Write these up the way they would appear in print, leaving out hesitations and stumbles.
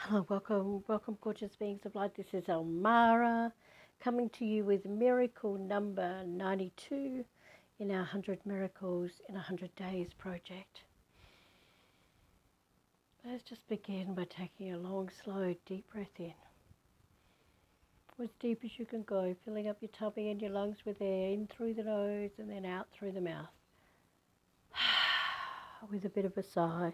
Hello, welcome, gorgeous beings of light. This is Elmara coming to you with miracle number 92 in our 100 Miracles in 100 Days project. Let's just begin by taking a long, slow, deep breath in. As deep as you can go, filling up your tummy and your lungs with air in through the nose and then out through the mouth. With a bit of a sigh.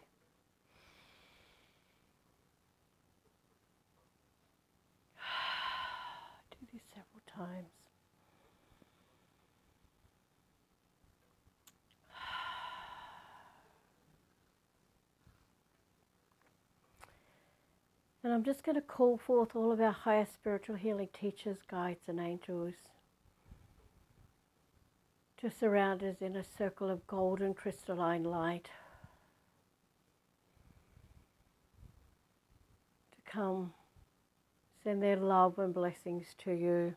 Do this several times. And I'm just going to call forth all of our higher spiritual healing teachers, guides and angels to surround us in a circle of golden crystalline light, to come send their love and blessings to you.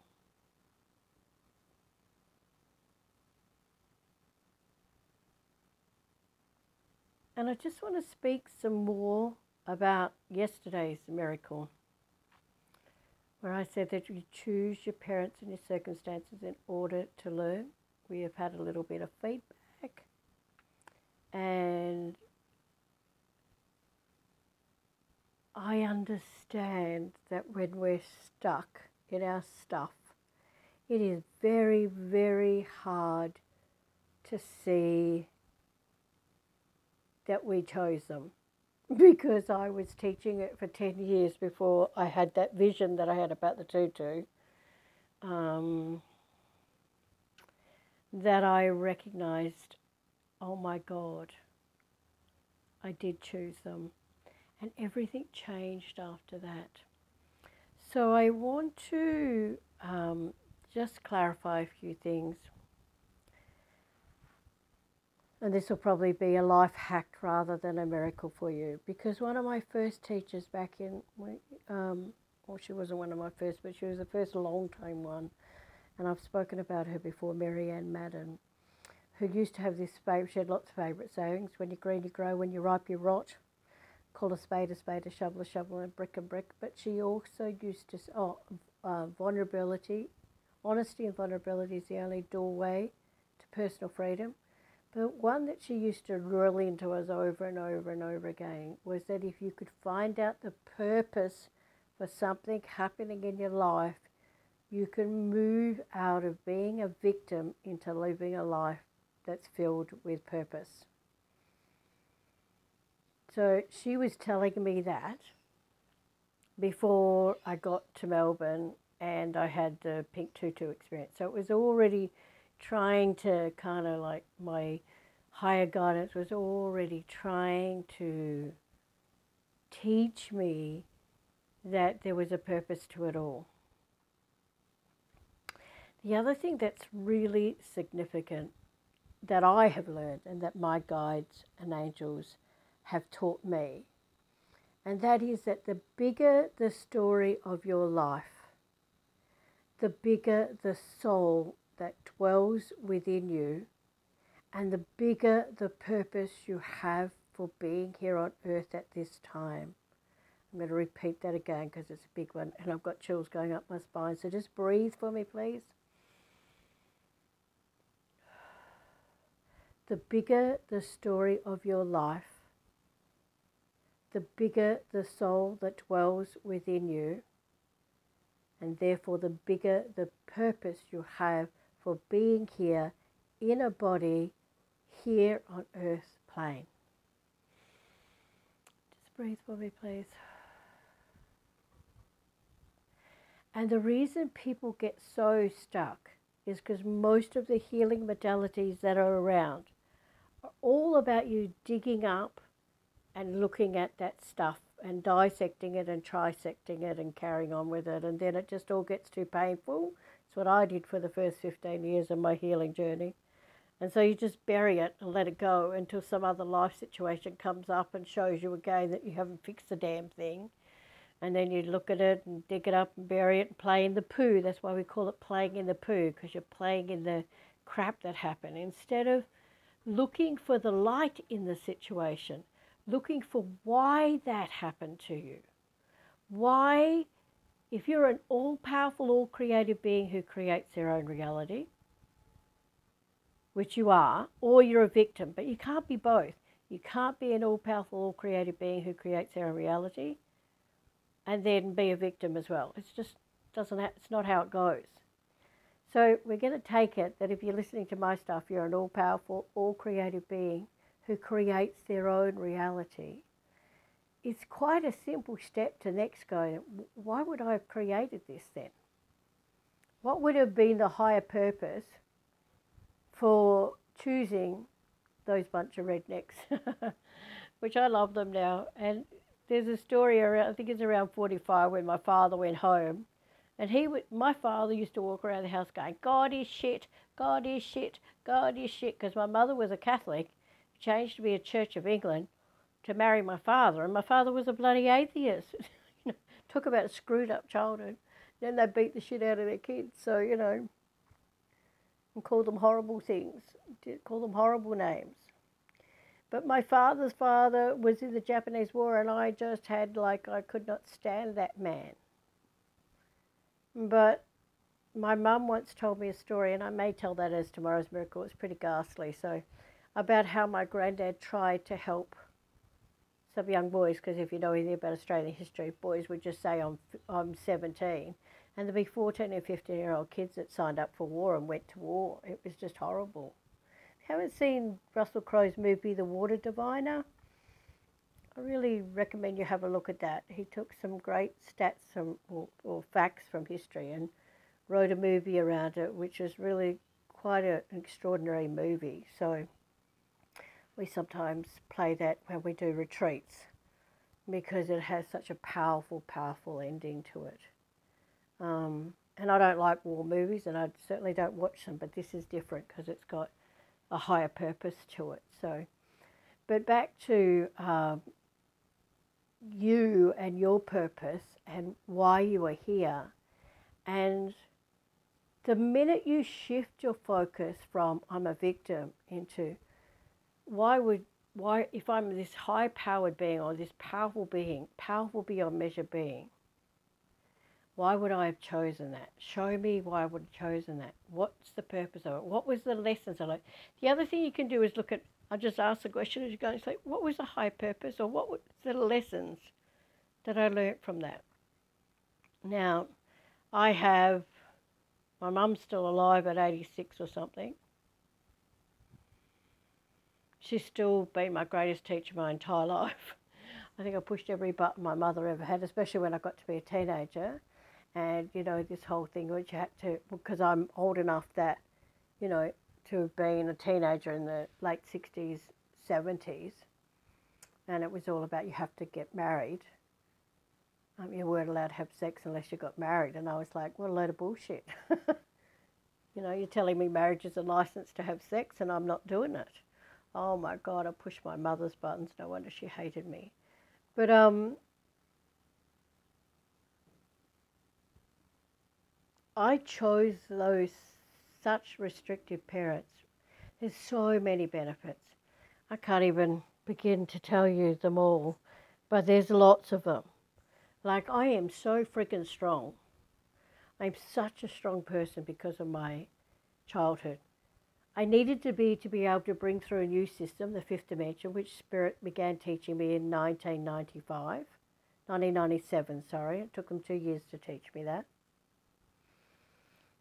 And I just want to speak some more about yesterday's miracle, where I said that you choose your parents and your circumstances in order to learn. We have had a little bit of feedback, and I understand that when we're stuck in our stuff, it is very, very hard to see that we chose them. Because I was teaching it for 10 years before I had that vision that I had about the tutu, that I recognized, oh my God, I did choose them. And everything changed after that. So I want to just clarify a few things. And this will probably be a life hack rather than a miracle for you. Because one of my first teachers back in, well, she wasn't one of my first, but she was the first long-time one. And I've spoken about her before, Mary Ann Madden, who used to have this favourite, she had lots of favourite sayings: when you're green, you grow; when you're ripe, you rot; call a spade, a shovel, and a brick. But she also used to say, vulnerability, honesty and vulnerability is the only doorway to personal freedom. But one that she used to drill into us over and over and over again was that if you could find out the purpose for something happening in your life, you can move out of being a victim into living a life that's filled with purpose. So she was telling me that before I got to Melbourne and I had the pink tutu experience. So it was already trying to kind of like, my higher guidance was already trying to teach me that there was a purpose to it all. The other thing that's really significant that I have learned and that my guides and angels have taught me, and that is that the bigger the story of your life, the bigger the soul that dwells within you, and the bigger the purpose you have for being here on earth at this time. I'm going to repeat that again because it's a big one and I've got chills going up my spine. So just breathe for me, please. The bigger the story of your life, the bigger the soul that dwells within you, and therefore the bigger the purpose you have for being here in a body here on Earth's plane. Just breathe for me, please. And the reason people get so stuck is because most of the healing modalities that are around are all about you digging up and looking at that stuff and dissecting it and trisecting it and carrying on with it, and then it just all gets too painful. It's what I did for the first 15 years of my healing journey. And so you just bury it and let it go until some other life situation comes up and shows you again that you haven't fixed the damn thing. And then you look at it and dig it up and bury it and play in the poo. That's why we call it playing in the poo, because you're playing in the crap that happened. Instead of looking for the light in the situation, looking for why that happened to you. Why, if you're an all-powerful, all-creative being who creates their own reality, which you are, or you're a victim, but you can't be both. You can't be an all-powerful, all-creative being who creates their own reality and then be a victim as well. It's just it's not how it goes. So we're going to take it that if you're listening to my stuff, you're an all-powerful, all-creative being who creates their own reality. It's quite a simple step to next go, why would I have created this then? What would have been the higher purpose for choosing those bunch of rednecks, which I love them now. And there's a story around, I think it's around 45, when my father went home, and my father used to walk around the house going, God is shit, God is shit, God is shit, because my mother was a Catholic, changed to be a Church of England to marry my father, and my father was a bloody atheist. Talk about a screwed up childhood. Then they beat the shit out of their kids, so, and call them horrible things, call them horrible names. But my father's father was in the Japanese War, and I just had, I could not stand that man. But my mum once told me a story, and I may tell that as tomorrow's miracle. It's pretty ghastly. So, about how my granddad tried to help some young boys, because if you know anything about Australian history, boys would just say, I'm 17. And there'd be 14 and 15-year-old kids that signed up for war and went to war. It was just horrible. If you haven't seen Russell Crowe's movie, The Water Diviner, I really recommend you have a look at that. He took some great stats or facts from history and wrote a movie around it, which is really quite an extraordinary movie. So we sometimes play that when we do retreats because it has such a powerful, powerful ending to it. And I don't like war movies, and I certainly don't watch them, but this is different because it's got a higher purpose to it. So, but back to you and your purpose and why you are here. And the minute you shift your focus from I'm a victim into why if I'm this high-powered being or this powerful being, powerful beyond measure being, why would I have chosen that? Show me why I would have chosen that. What's the purpose of it? What was the lessons I learned? The other thing you can do is look at, I just ask the question as you go and say, what was the high purpose, or what were the lessons that I learnt from that? Now, my mum's still alive at 86 or something. She's still been my greatest teacher my entire life. I think I pushed every button my mother ever had, especially when I got to be a teenager. And, this whole thing which you had to, because I'm old enough that, to have been a teenager in the late 60s, 70s, and it was all about you have to get married. You weren't allowed to have sex unless you got married. And I was like, what a load of bullshit. You're telling me marriage is a license to have sex and I'm not doing it. Oh my God, I pushed my mother's buttons. No wonder she hated me. But I chose those such restrictive parents. There's so many benefits. I can't even begin to tell you them all, but there's lots of them. Like, I am so freaking strong. I'm such a strong person because of my childhood. I needed to be able to bring through a new system, the fifth dimension, which Spirit began teaching me in 1997, sorry. It took them 2 years to teach me that.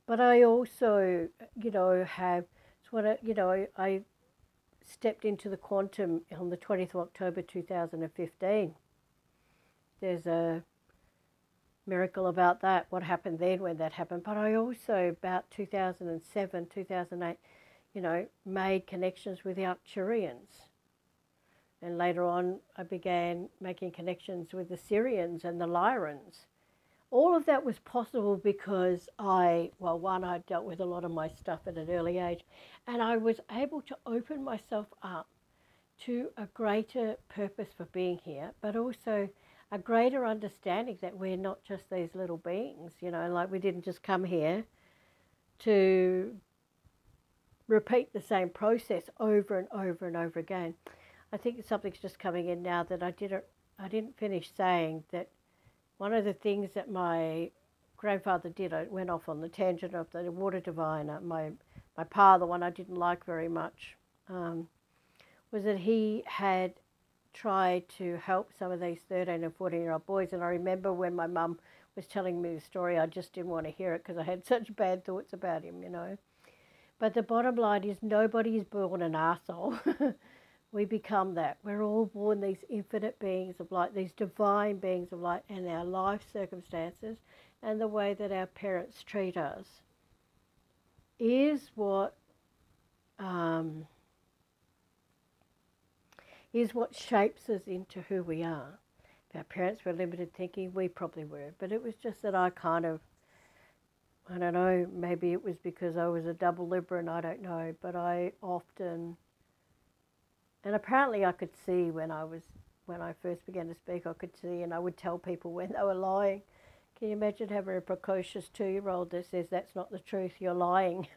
But I also, I stepped into the quantum on the 20th of October 2015. There's a miracle about that, what happened then when that happened. But I also, about 2007, 2008, made connections with the Arcturians. And later on, I began making connections with the Syrians and the Lyrans. All of that was possible because I dealt with a lot of my stuff at an early age, and I was able to open myself up to a greater purpose for being here, but also a greater understanding that we're not just these little beings, like we didn't just come here to repeat the same process over and over and over again. I think something's just coming in now that I didn't finish saying that one of the things that my grandfather did, I went off on the tangent of the water diviner, my pa, the one I didn't like very much, was that he had tried to help some of these 13 and 14-year-old boys. And I remember when my mum was telling me the story, I just didn't want to hear it because I had such bad thoughts about him, you know. But the bottom line is nobody is born an arsehole. We become that. We're all born these infinite beings of light, these divine beings of light, and our life circumstances and the way that our parents treat us is what shapes us into who we are. If our parents were limited thinking, we probably were. But it was just that I don't know, maybe it was because I was a double Libra, I don't know, but I often, and apparently I could see when I first began to speak, I could see, and I would tell people when they were lying. Can you imagine having a precocious 2-year-old that says that's not the truth, you're lying?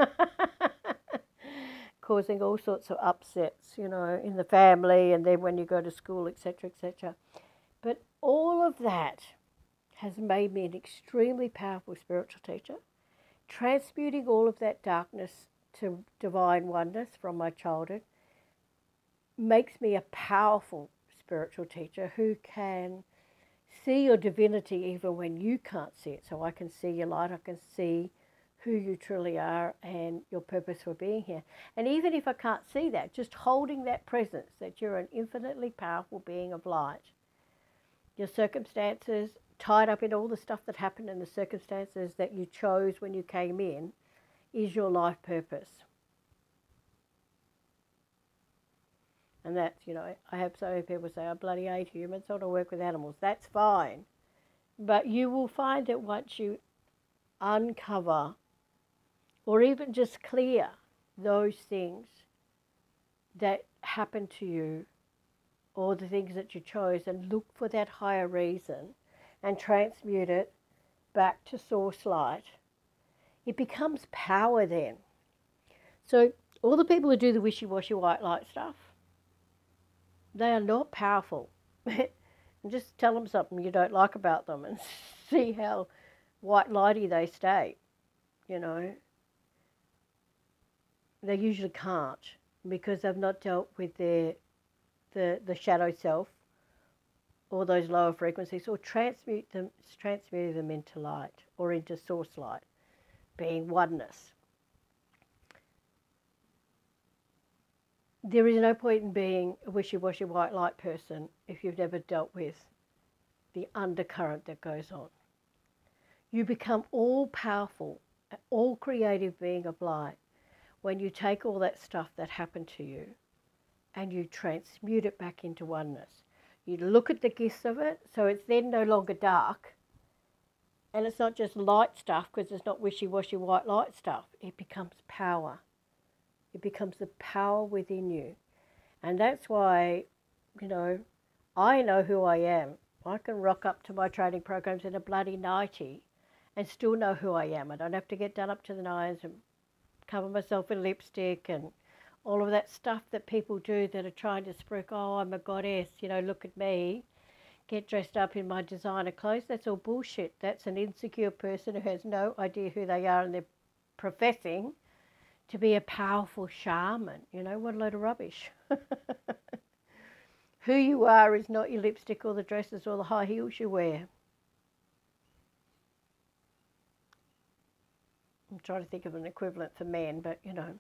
Causing all sorts of upsets, you know, in the family, and then when you go to school, etc., etc. But all of that has made me an extremely powerful spiritual teacher, transmuting all of that darkness to divine oneness from my childhood makes me a powerful spiritual teacher who can see your divinity even when you can't see it. So I can see your light, I can see who you truly are and your purpose for being here. And even if I can't see that, just holding that presence that you're an infinitely powerful being of light. Your circumstances, tied up in all the stuff that happened and the circumstances that you chose when you came in, is your life purpose. And that's, you know, I have so many people say, I bloody hate humans, I want to work with animals. That's fine. But you will find that once you uncover or even just clear those things that happen to you or the things that you chose and look for that higher reason and transmute it back to source light, it becomes power then. So all the people who do the wishy-washy white light stuff, they are not powerful. And just tell them something you don't like about them and see how white lighty they stay, you know. They usually can't because they've not dealt with the shadow self or those lower frequencies, or transmute them into light or into source light, being oneness. There is no point in being a wishy-washy white light person if you've never dealt with the undercurrent that goes on. You become all-powerful, all-creative being of light when you take all that stuff that happened to you and you transmute it back into oneness. You look at the gifts of it, so it's then no longer dark, and it's not just light stuff because it's not wishy-washy white light stuff. It becomes power. It becomes the power within you. And that's why, you know who I am. I can rock up to my training programs in a bloody nightie and still know who I am. I don't have to get done up to the nines and cover myself in lipstick and all of that stuff that people do that are trying to spruik, oh, I'm a goddess, you know, look at me, get dressed up in my designer clothes. That's all bullshit. That's an insecure person who has no idea who they are and they're professing to be a powerful shaman. You know, what a load of rubbish. Who you are is not your lipstick or the dresses or the high heels you wear. I'm trying to think of an equivalent for men, but you know.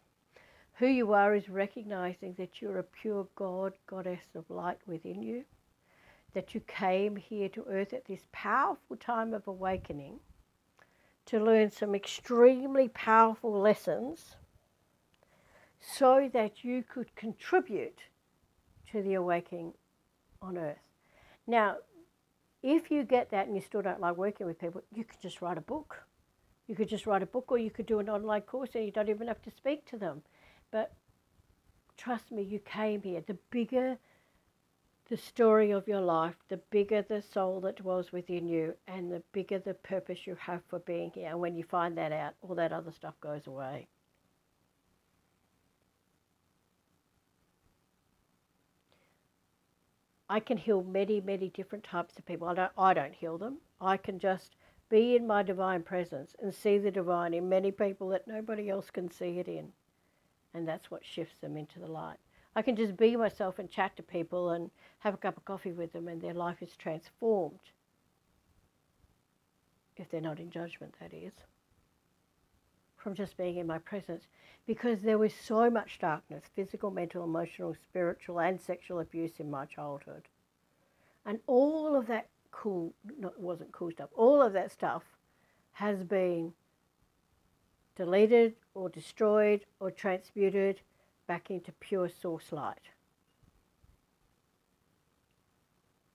Who you are is recognizing that you're a pure God, goddess of light within you, that you came here to earth at this powerful time of awakening to learn some extremely powerful lessons so that you could contribute to the awakening on earth. Now, if you get that and you still don't like working with people, you could just write a book. You could just write a book, or you could do an online course and you don't even have to speak to them. But trust me, you came here. The bigger the story of your life, the bigger the soul that dwells within you, and the bigger the purpose you have for being here. And when you find that out, all that other stuff goes away. I can heal many, many different types of people. I don't heal them. I can just be in my divine presence and see the divine in many people that nobody else can see it in. And that's what shifts them into the light. I can just be myself and chat to people and have a cup of coffee with them, and their life is transformed. If they're not in judgment, that is. From just being in my presence. Because there was so much darkness, physical, mental, emotional, spiritual, and sexual abuse in my childhood. And all of that cool, no, it wasn't cool stuff, all of that stuff has been deleted or destroyed or transmuted back into pure source light.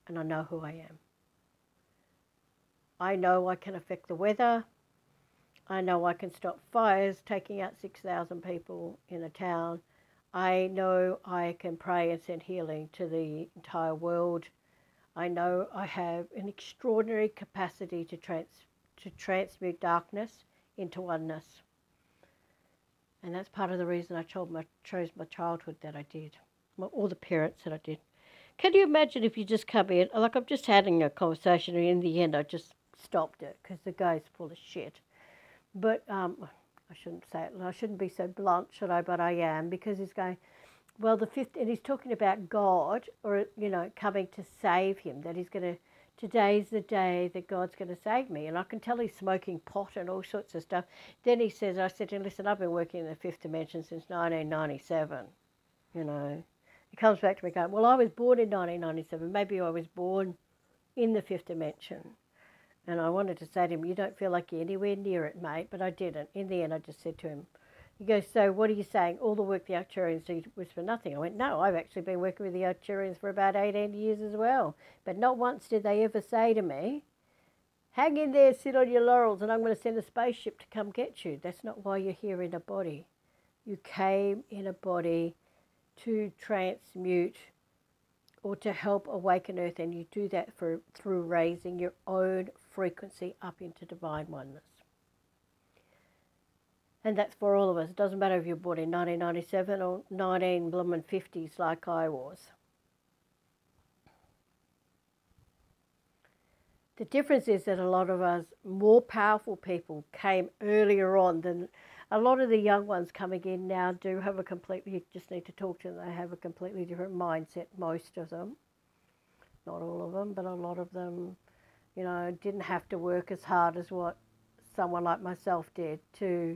And I know who I am. I know I can affect the weather. I know I can stop fires taking out 6,000 people in a town. I know I can pray and send healing to the entire world. I know I have an extraordinary capacity to transmute darkness into oneness. And that's part of the reason I chose my childhood that I did, all the parents that I did. Can you imagine if you just come in, like I'm just having a conversation, and in the end I just stopped it because the guy's full of shit. But I shouldn't say it, I shouldn't be so blunt, should I? But I am, because he's going, well, and he's talking about God, or, you know, coming to save him, that he's going to, today's the day that God's going to save me. And I can tell he's smoking pot and all sorts of stuff. Then he says, I said to him, listen, I've been working in the fifth dimension since 1997, you know. He comes back to me going, well, I was born in 1997. Maybe I was born in the fifth dimension. And I wanted to say to him, you don't feel like you're anywhere near it, mate. But I didn't. In the end, I just said to him, he goes, so what are you saying? All the work the Arcturians did was for nothing. I went, no, I've actually been working with the Arcturians for about 18 years as well. But not once did they ever say to me, hang in there, sit on your laurels, and I'm going to send a spaceship to come get you. That's not why you're here in a body. You came in a body to transmute or to help awaken Earth, and you do that through raising your own frequency up into divine oneness. And that's for all of us. It doesn't matter if you're born in 1997 or 1950s like I was. The difference is that a lot of us more powerful people came earlier on than a lot of the young ones coming in now do have a completely, you just need to talk to them, they have a completely different mindset, most of them. Not all of them, but a lot of them, you know, didn't have to work as hard as what someone like myself did to,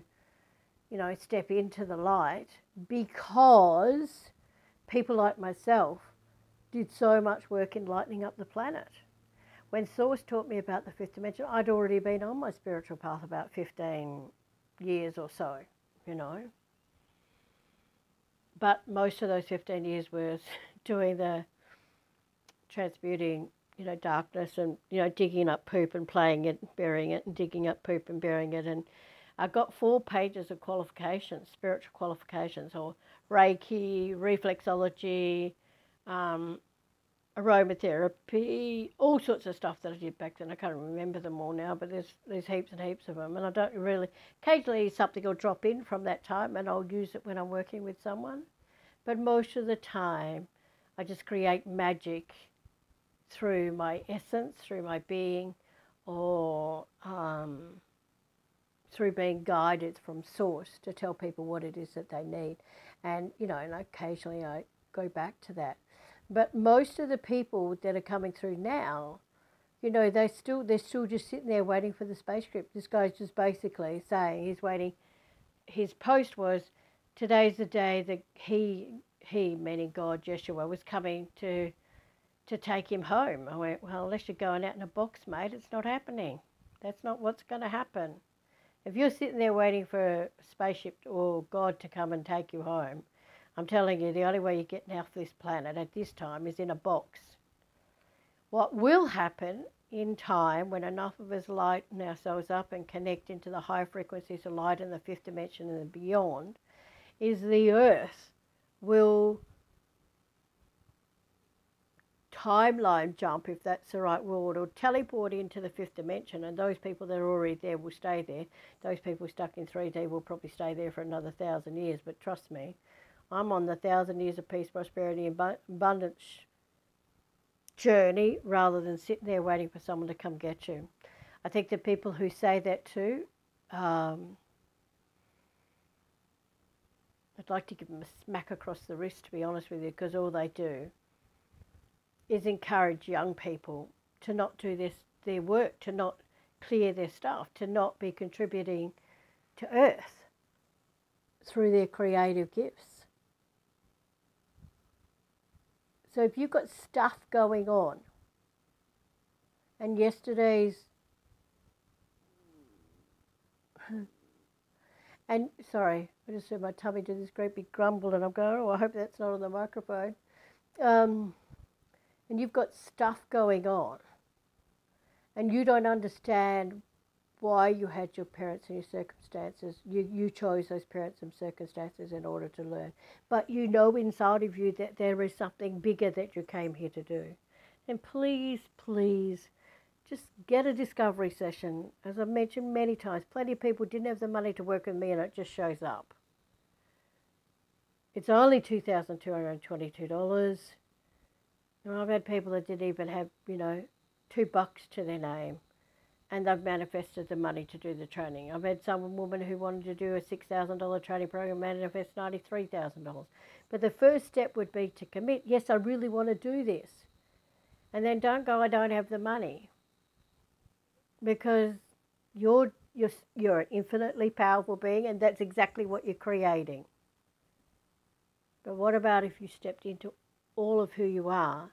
you know, step into the light, because people like myself did so much work in lightening up the planet. When Source taught me about the fifth dimension, I'd already been on my spiritual path about 15 years or so, you know. But most of those 15 years was doing the transmuting, you know, darkness and, you know, digging up poop and playing it, burying it, and digging up poop and burying it. And I got 4 pages of qualifications, spiritual qualifications, or Reiki, reflexology, aromatherapy, all sorts of stuff that I did back then. I can't remember them all now, but there's heaps and heaps of them. And I don't really, occasionally something will drop in from that time and I'll use it when I'm working with someone. But most of the time, I just create magic through my essence, through my being, or through being guided from Source to tell people what it is that they need. And, you know, and occasionally I go back to that. But most of the people that are coming through now, you know, they're still just sitting there waiting for the spaceship. This guy's just basically saying he's waiting. His post was, today's the day that he meaning God, Yeshua, was coming to take him home. I went, well, unless you're going out in a box, mate, it's not happening. That's not what's going to happen. If you're sitting there waiting for a spaceship or God to come and take you home, I'm telling you, the only way you're getting off this planet at this time is in a box. What will happen in time, when enough of us lighten ourselves up and connect into the high frequencies of light in the fifth dimension and beyond, is the Earth will timeline jump, if that's the right word, or teleport into the fifth dimension, and those people that are already there will stay there. Those people stuck in 3D will probably stay there for another 1,000 years, but trust me, I'm on the 1,000 years of peace, prosperity, and abundance journey rather than sitting there waiting for someone to come get you. I think the people who say that too, I'd like to give them a smack across the wrist, to be honest with you, because all they do is encourage young people to not do their work, to not clear their stuff, to not be contributing to Earth through their creative gifts. So if you've got stuff going on, and yesterday's, and sorry, I just heard my tummy do this great big grumble, and I'm going, oh, I hope that's not on the microphone. And you've got stuff going on, and you don't understand why you had your parents and your circumstances. You chose those parents and circumstances in order to learn. But you know inside of you that there is something bigger that you came here to do. And please, please, just get a discovery session. As I've mentioned many times, plenty of people didn't have the money to work with me and it just shows up. It's only $2,222. And I've had people that didn't even have, $2 to their name, and they've manifested the money to do the training. I've had some woman who wanted to do a $6,000 training program manifest $93,000. But the first step would be to commit. Yes, I really want to do this. And then don't go, I don't have the money. Because you're an infinitely powerful being, and that's exactly what you're creating. But what about if you stepped into all of who you are,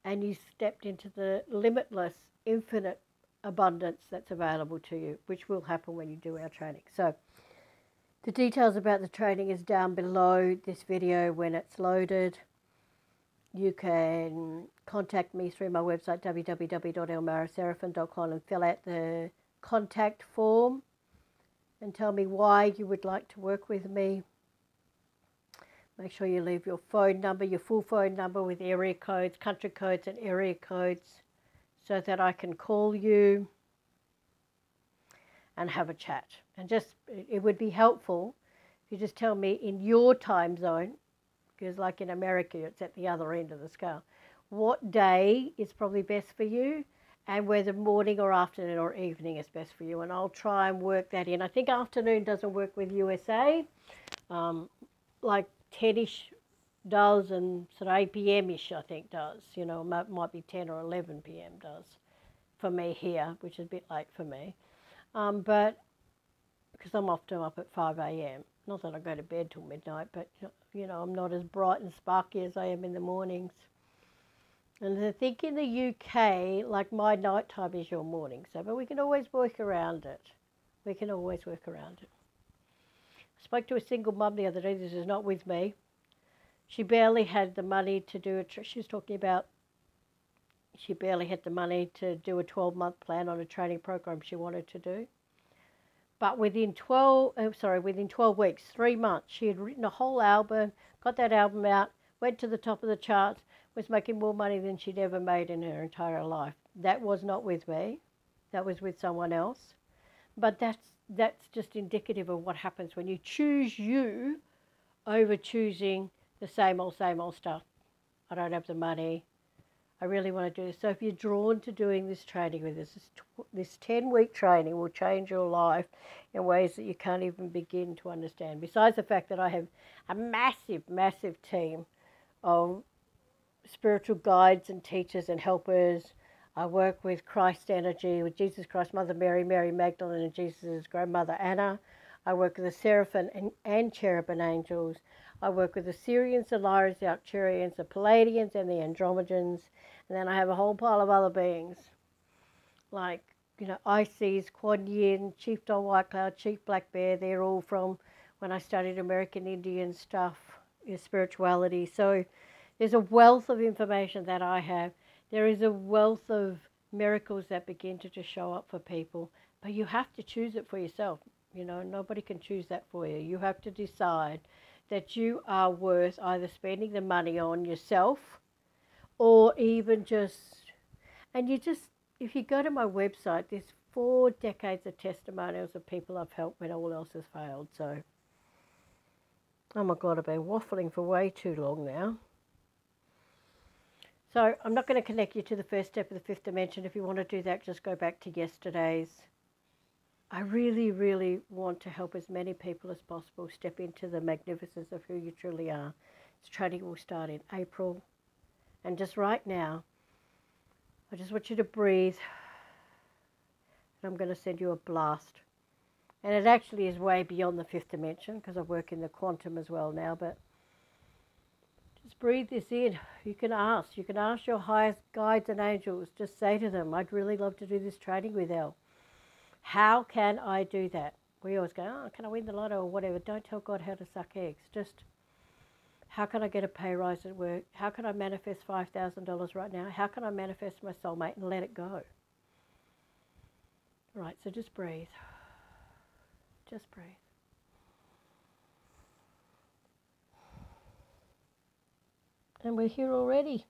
and you stepped into the limitless, infinite abundance that's available to you, which will happen when you do our training. So the details about the training is down below this video when it's loaded. You can contact me through my website, www.elmaraserafin.com, and fill out the contact form and tell me why you would like to work with me. Make sure you leave your phone number, your full phone number with area codes, country codes and area codes, so that I can call you and have a chat. And just, it would be helpful if you just tell me in your time zone, because like in America, it's at the other end of the scale, what day is probably best for you and whether morning or afternoon or evening is best for you. And I'll try and work that in. I think afternoon doesn't work with USA, like 10-ish does, and sort of 8 p.m.-ish I think does. Might be 10 or 11 p.m. does for me here, which is a bit late for me. But because I'm often up at 5 a.m. Not that I go to bed till midnight, but I'm not as bright and sparky as I am in the mornings. And I think in the UK, like my nighttime is your morning, so but we can always work around it. We can always work around it. I spoke to a single mum the other day. This is not with me. She barely had the money to do it. She was talking about she barely had the money to do a 12-month plan on a training program she wanted to do. But within 12 weeks, 3 months, she had written a whole album, got that album out, went to the top of the charts, was making more money than she'd ever made in her entire life. That was not with me. That was with someone else. But that's just indicative of what happens when you choose you over choosing the same old stuff. I don't have the money. I really want to do this. So if you're drawn to doing this training with us, this 10-week training will change your life in ways that you can't even begin to understand. Besides the fact that I have a massive, massive team of spiritual guides and teachers and helpers. I work with Christ Energy, with Jesus Christ, Mother Mary, Mary Magdalene, and Jesus' grandmother Anna. I work with the Seraphim and Cherubim angels. I work with the Syrians, the Lyrians, the Arcturians, the Palladians, and the Andromedans. And then I have a whole pile of other beings, like, Isis, Kuan Yin, Chief Don White Cloud, Chief Black Bear. They're all from when I studied American Indian stuff, spirituality. So there's a wealth of information that I have. There is a wealth of miracles that begin to just show up for people. But you have to choose it for yourself. Nobody can choose that for you. You have to decide that you are worth either spending the money on yourself or even if you go to my website, there's 4 decades of testimonials of people I've helped when all else has failed. So, oh my God, I've been waffling for way too long now. So I'm not going to connect you to the first step of the fifth dimension. If you want to do that, just go back to yesterday's. I really, really want to help as many people as possible step into the magnificence of who you truly are. This training will start in April. And just right now, I just want you to breathe. And I'm going to send you a blast. And it actually is way beyond the fifth dimension because I work in the quantum as well now. But just breathe this in. You can ask. You can ask your highest guides and angels. Just say to them, I'd really love to do this training with Elle. How can I do that? We always go, oh, can I win the lotto or whatever? Don't tell God how to suck eggs. Just, how can I get a pay rise at work? How can I manifest $5,000 right now? How can I manifest my soulmate and let it go? Right, so just breathe. Just breathe. And we're here already.